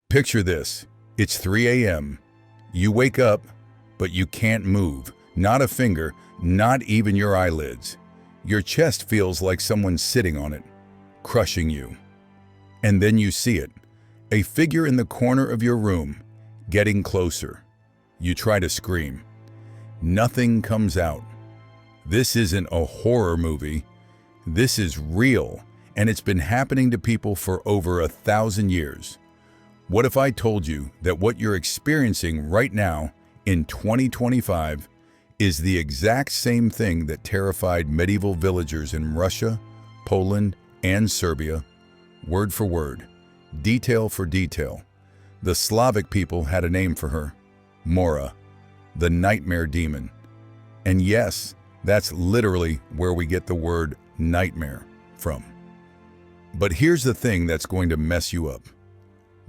Picture this. It's 3 a.m. You wake up, but you can't move. Not a finger, not even your eyelids. Your chest feels like someone's sitting on it, crushing you. And then you see it. A figure in the corner of your room, getting closer. You try to scream. Nothing comes out. This isn't a horror movie. This is real, and it's been happening to people for over 1,000 years. What if I told you that what you're experiencing right now in 2025 is the exact same thing that terrified medieval villagers in Russia, Poland, and Serbia, word for word, detail for detail? The Slavic people had a name for her, Mora, the nightmare demon. And yes, that's literally where we get the word nightmare from. But here's the thing that's going to mess you up.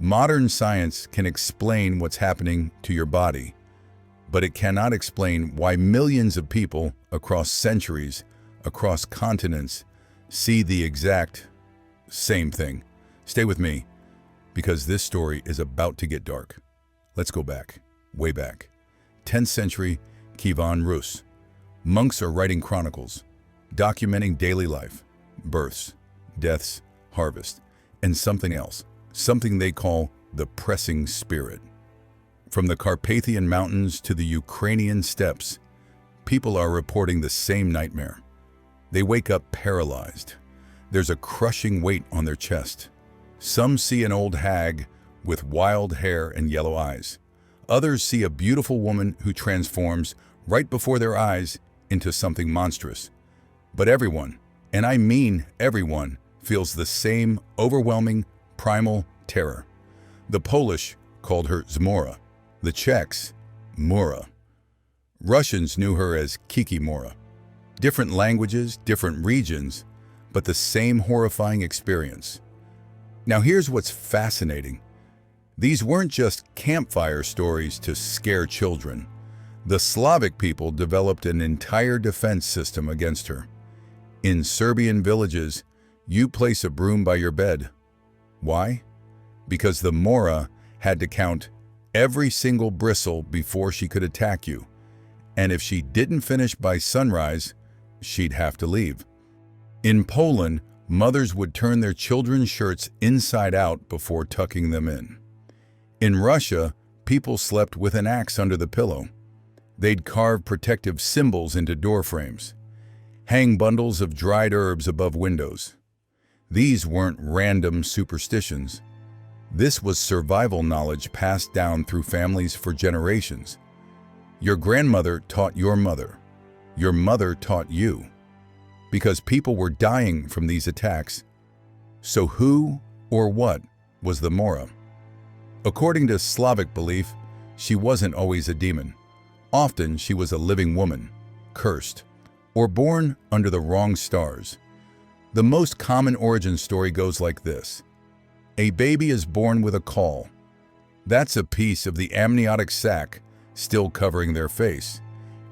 Modern science can explain what's happening to your body, but it cannot explain why millions of people across centuries, across continents, see the exact same thing. Stay with me, because this story is about to get dark. Let's go back, way back. 10th century, Kievan Rus. Monks are writing chronicles, documenting daily life, births, deaths, harvest, and something else, something they call the pressing spirit. From the Carpathian Mountains to the Ukrainian steppes, people are reporting the same nightmare. They wake up paralyzed. There's a crushing weight on their chest. Some see an old hag with wild hair and yellow eyes. Others see a beautiful woman who transforms right before their eyes into something monstrous. But everyone, and I mean everyone, feels the same overwhelming, primal terror. The Polish called her Zmora, the Czechs, Mora. Russians knew her as Kiki Mora. Different languages, different regions, but the same horrifying experience. Now here's what's fascinating. These weren't just campfire stories to scare children. The Slavic people developed an entire defense system against her. In Serbian villages, you place a broom by your bed. Why? Because the Mora had to count every single bristle before she could attack you. And if she didn't finish by sunrise, she'd have to leave. In Poland, mothers would turn their children's shirts inside out before tucking them in. In Russia, people slept with an axe under the pillow. They'd carve protective symbols into door frames, hang bundles of dried herbs above windows. These weren't random superstitions. This was survival knowledge passed down through families for generations. Your grandmother taught your mother. Your mother taught you. Because people were dying from these attacks. So who or what was the Mora? According to Slavic belief, she wasn't always a demon. Often she was a living woman, cursed, or born under the wrong stars. The most common origin story goes like this. A baby is born with a caul. That's a piece of the amniotic sac still covering their face.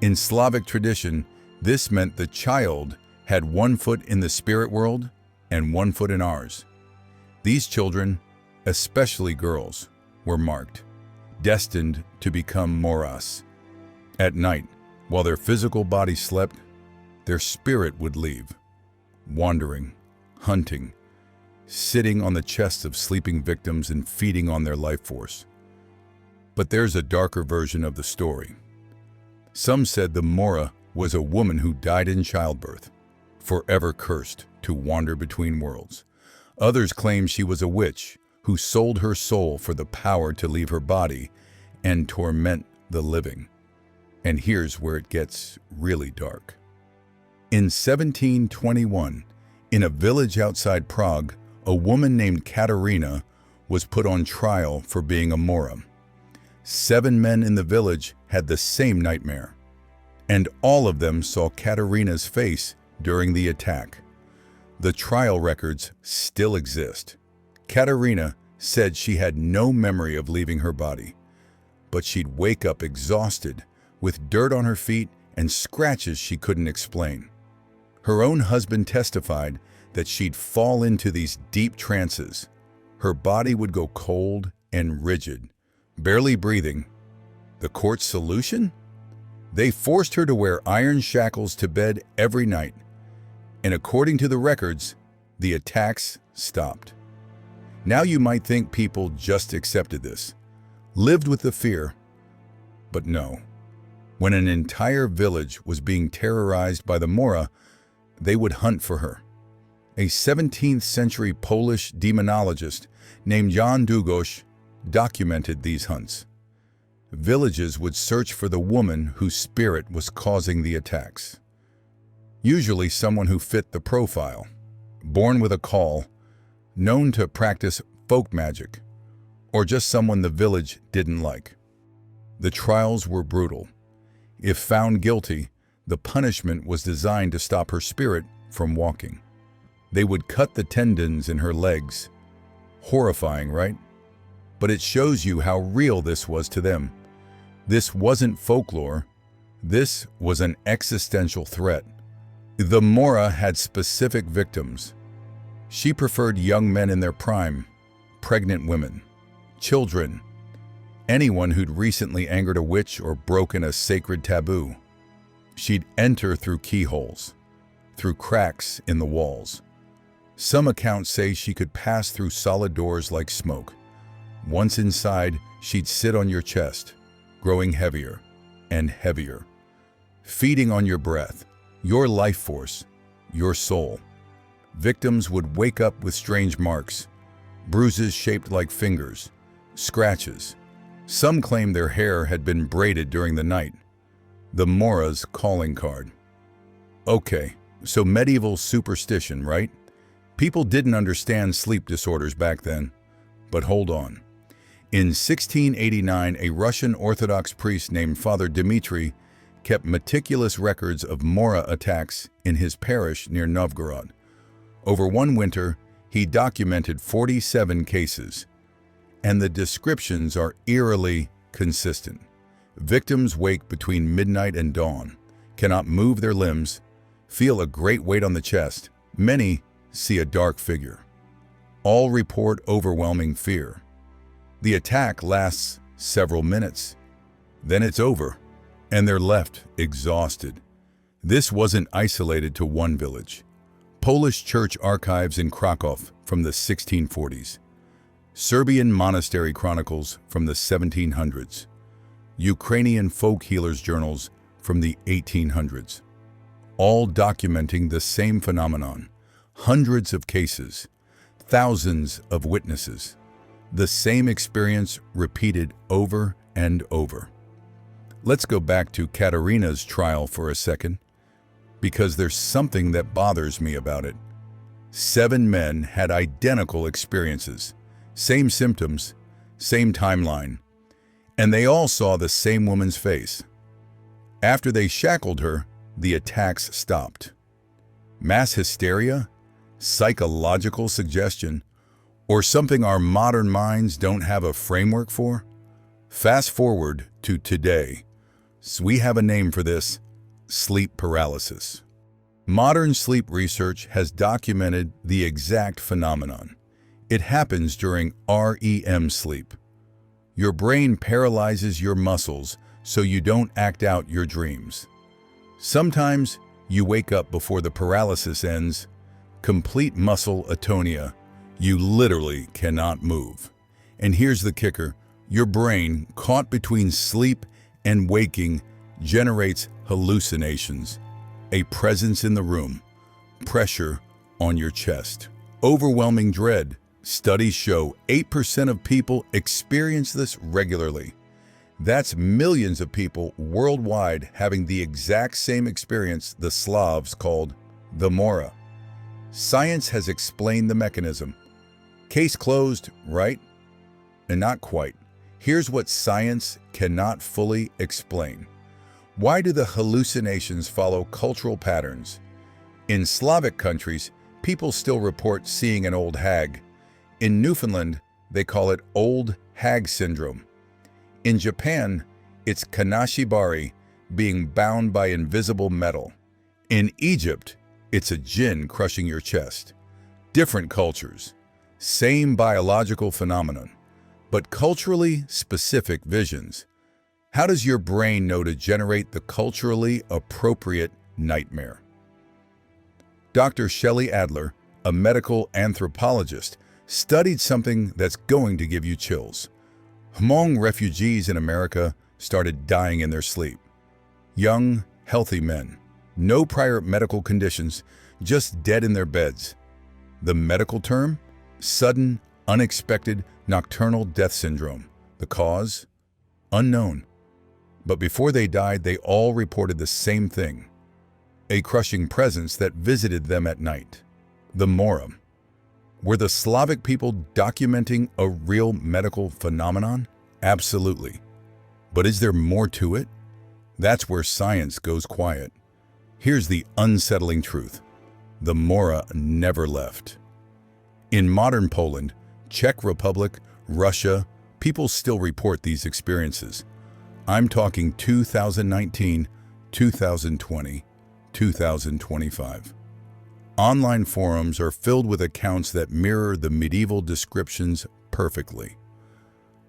In Slavic tradition, this meant the child had 1 foot in the spirit world and 1 foot in ours. These children, especially girls, were marked, destined to become Moras. At night, while their physical body slept, their spirit would leave, wandering, hunting, sitting on the chests of sleeping victims and feeding on their life force. But there's a darker version of the story. Some said the Mora was a woman who died in childbirth, forever cursed to wander between worlds. Others claim she was a witch who sold her soul for the power to leave her body and torment the living. And here's where it gets really dark. In 1721, in a village outside Prague, a woman named Katerina was put on trial for being a Mora. 7 men in the village had the same nightmare, and all of them saw Katerina's face during the attack. The trial records still exist. Katerina said she had no memory of leaving her body, but she'd wake up exhausted, with dirt on her feet and scratches she couldn't explain. Her own husband testified that she'd fall into these deep trances. Her body would go cold and rigid, barely breathing. The court's solution? They forced her to wear iron shackles to bed every night, and according to the records, the attacks stopped. Now you might think people just accepted this, lived with the fear, but no. When an entire village was being terrorized by the Mora, they would hunt for her. A 17th century Polish demonologist named Jan Długosz documented these hunts. Villages would search for the woman whose spirit was causing the attacks. Usually someone who fit the profile, born with a call, known to practice folk magic, or just someone the village didn't like. The trials were brutal. If found guilty, the punishment was designed to stop her spirit from walking. They would cut the tendons in her legs. Horrifying, right? But it shows you how real this was to them. This wasn't folklore. This was an existential threat. The Mora had specific victims. She preferred young men in their prime, pregnant women, children, anyone who'd recently angered a witch or broken a sacred taboo. She'd enter through keyholes, through cracks in the walls. Some accounts say she could pass through solid doors like smoke. Once inside, she'd sit on your chest, growing heavier and heavier, feeding on your breath, your life force, your soul. Victims would wake up with strange marks, bruises shaped like fingers, scratches. Some claim their hair had been braided during the night. The Mora's calling card. Okay, so medieval superstition, right? People didn't understand sleep disorders back then. But hold on. In 1689, a Russian Orthodox priest named Father Dmitri kept meticulous records of Mora attacks in his parish near Novgorod. Over one winter, he documented 47 cases, and the descriptions are eerily consistent. Victims wake between midnight and dawn, cannot move their limbs, feel a great weight on the chest. Many see a dark figure. All report overwhelming fear. The attack lasts several minutes. Then it's over, and they're left exhausted. This wasn't isolated to one village. Polish church archives in Krakow from the 1640s. Serbian monastery chronicles from the 1700s. Ukrainian folk healers' journals from the 1800s. All documenting the same phenomenon. Hundreds of cases, thousands of witnesses. The same experience repeated over and over. Let's go back to Katerina's trial for a second, because there's something that bothers me about it. 7 men had identical experiences, same symptoms, same timeline, and they all saw the same woman's face. After they shackled her, the attacks stopped. Mass hysteria? Psychological suggestion? Or something our modern minds don't have a framework for? Fast forward to today. So we have a name for this: sleep paralysis. Modern sleep research has documented the exact phenomenon. It happens during REM sleep. Your brain paralyzes your muscles so you don't act out your dreams. Sometimes you wake up before the paralysis ends, complete muscle atonia. You literally cannot move. And here's the kicker: your brain, caught between sleep and waking, generates hallucinations, a presence in the room, pressure on your chest, overwhelming dread. Studies show 8% of people experience this regularly. That's millions of people worldwide having the exact same experience the Slavs called the Mora. Science has explained the mechanism. Case closed, right? And not quite. Here's what science cannot fully explain. Why do the hallucinations follow cultural patterns? In Slavic countries, people still report seeing an old hag. In Newfoundland, they call it old hag syndrome. In Japan, it's kanashibari, being bound by invisible metal. In Egypt, it's a jinn crushing your chest. Different cultures, same biological phenomenon. But culturally specific visions. How does your brain know to generate the culturally appropriate nightmare? Dr. Shelley Adler, a medical anthropologist, studied something that's going to give you chills. Hmong refugees in America started dying in their sleep. Young, healthy men, no prior medical conditions, just dead in their beds. The medical term? Sudden, unexpected, nocturnal death syndrome. The cause? Unknown. But before they died, they all reported the same thing. A crushing presence that visited them at night. The Mora. Were the Slavic people documenting a real medical phenomenon? Absolutely. But is there more to it? That's where science goes quiet. Here's the unsettling truth. The Mora never left. In modern Poland, Czech Republic, Russia, people still report these experiences. I'm talking 2019, 2020, 2025. Online forums are filled with accounts that mirror the medieval descriptions perfectly.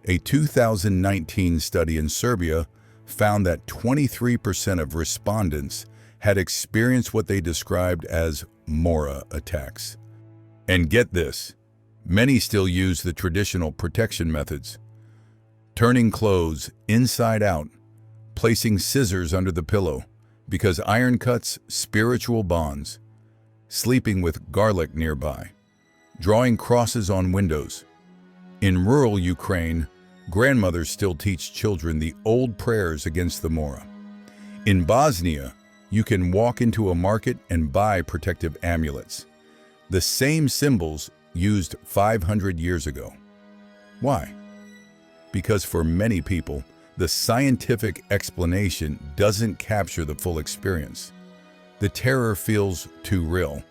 A 2019 study in Serbia found that 23% of respondents had experienced what they described as Mora attacks. And get this, many still use the traditional protection methods. Turning clothes inside out, placing scissors under the pillow, because iron cuts spiritual bonds, sleeping with garlic nearby, drawing crosses on windows. In rural Ukraine, grandmothers still teach children the old prayers against the Mora. In Bosnia, you can walk into a market and buy protective amulets, the same symbols used 500 years ago. Why? Because for many people, the scientific explanation doesn't capture the full experience. The terror feels too real,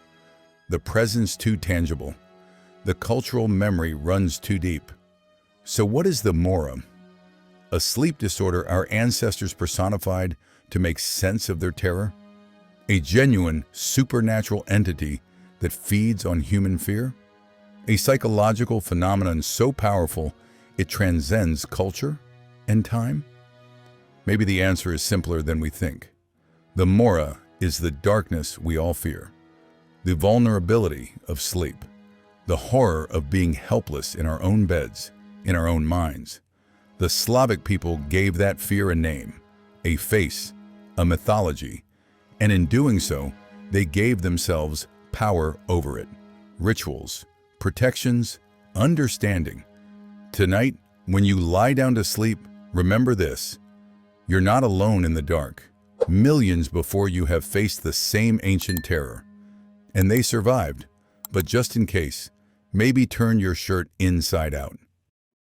the presence too tangible, the cultural memory runs too deep. So what is the Mora? A sleep disorder our ancestors personified to make sense of their terror? A genuine supernatural entity that feeds on human fear? A psychological phenomenon so powerful it transcends culture and time? Maybe the answer is simpler than we think. The Mora is the darkness we all fear, the vulnerability of sleep, the horror of being helpless in our own beds, in our own minds. The Slavic people gave that fear a name, a face, a mythology, and in doing so, they gave themselves power over it, rituals, protections, understanding. Tonight, when you lie down to sleep, remember this: you're not alone in the dark. Millions before you have faced the same ancient terror. And they survived. But just in case, maybe turn your shirt inside out.